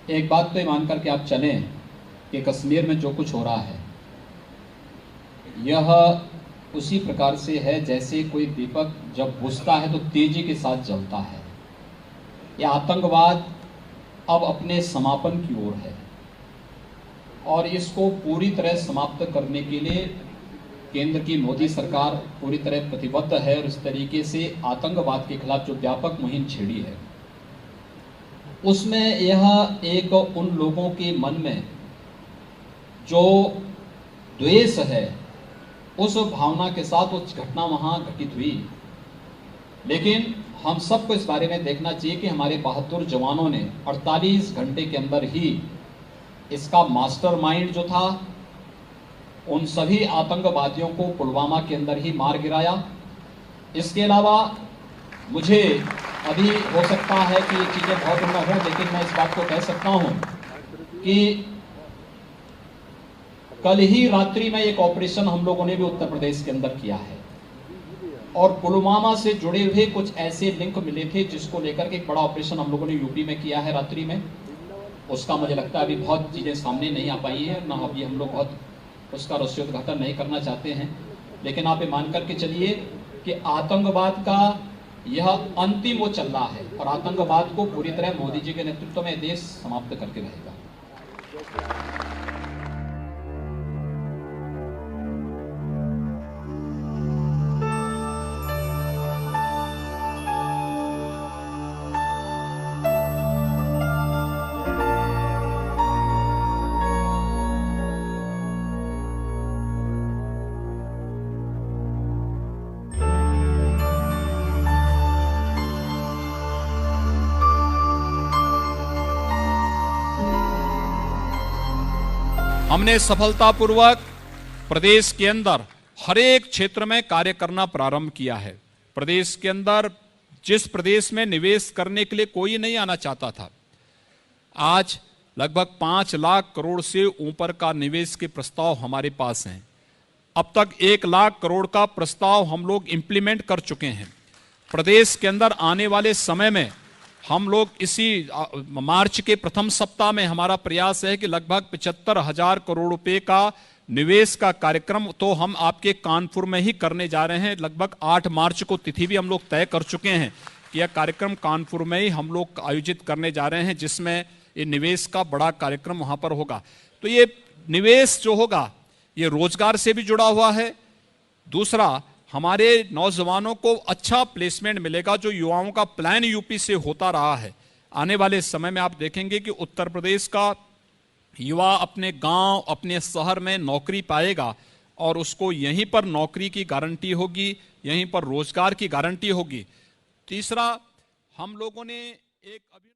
एक बात तो ये मान करके आप चलें कि कश्मीर में जो कुछ हो रहा है यह उसी प्रकार से है जैसे कोई दीपक जब बुझता है तो तेजी के साथ जलता है। यह आतंकवाद अब अपने समापन की ओर है और इसको पूरी तरह समाप्त करने के लिए केंद्र की मोदी सरकार पूरी तरह प्रतिबद्ध है और इस तरीके से आतंकवाद के खिलाफ जो व्यापक मुहिम छेड़ी है उसमें यह एक उन लोगों के मन में जो द्वेष है उस भावना के साथ उस घटना वहाँ घटित हुई, लेकिन हम सबको इस बारे में देखना चाहिए कि हमारे बहादुर जवानों ने 48 घंटे के अंदर ही इसका मास्टरमाइंड जो था उन सभी आतंकवादियों को पुलवामा के अंदर ही मार गिराया। इसके अलावा मुझे अभी हो सकता है कि ये चीज़ें बहुत न हो, लेकिन मैं इस बात को कह सकता हूँ कि कल ही रात्रि में एक ऑपरेशन हम लोगों ने भी उत्तर प्रदेश के अंदर किया है और पुलवामा से जुड़े हुए कुछ ऐसे लिंक मिले थे जिसको लेकर के एक बड़ा ऑपरेशन हम लोगों ने यूपी में किया है रात्रि में। उसका मुझे लगता है अभी बहुत चीज़ें सामने नहीं आ पाई है, ना अभी हम लोग बहुत उसका रस्योद्घाटन नहीं करना चाहते हैं, लेकिन आप ये मान करके चलिए कि आतंकवाद का यह अंतिम वो चल रहा है और आतंकवाद को पूरी तरह मोदी जी के नेतृत्व में देश समाप्त करके रहेगा। हमने सफलतापूर्वक प्रदेश के अंदर हर एक क्षेत्र में कार्य करना प्रारंभ किया है। प्रदेश के अंदर जिस प्रदेश में निवेश करने के लिए कोई नहीं आना चाहता था, आज लगभग 5 लाख करोड़ से ऊपर का निवेश के प्रस्ताव हमारे पास हैं। अब तक 1 लाख करोड़ का प्रस्ताव हम लोग इंप्लीमेंट कर चुके हैं। प्रदेश के अंदर आने वाले समय में हम लोग इसी मार्च के प्रथम सप्ताह में हमारा प्रयास है कि लगभग 75,000 करोड़ रुपए का निवेश का कार्यक्रम तो हम आपके कानपुर में ही करने जा रहे हैं। लगभग 8 मार्च को तिथि भी हम लोग तय कर चुके हैं कि यह कार्यक्रम कानपुर में ही हम लोग आयोजित करने जा रहे हैं, जिसमें ये निवेश का बड़ा कार्यक्रम वहां पर होगा। तो ये निवेश जो होगा ये रोजगार से भी जुड़ा हुआ है। दूसरा, हमारे नौजवानों को अच्छा प्लेसमेंट मिलेगा। जो युवाओं का प्लान यूपी से होता रहा है, आने वाले समय में आप देखेंगे कि उत्तर प्रदेश का युवा अपने गांव, अपने शहर में नौकरी पाएगा और उसको यहीं पर नौकरी की गारंटी होगी, यहीं पर रोजगार की गारंटी होगी। तीसरा, हम लोगों ने एक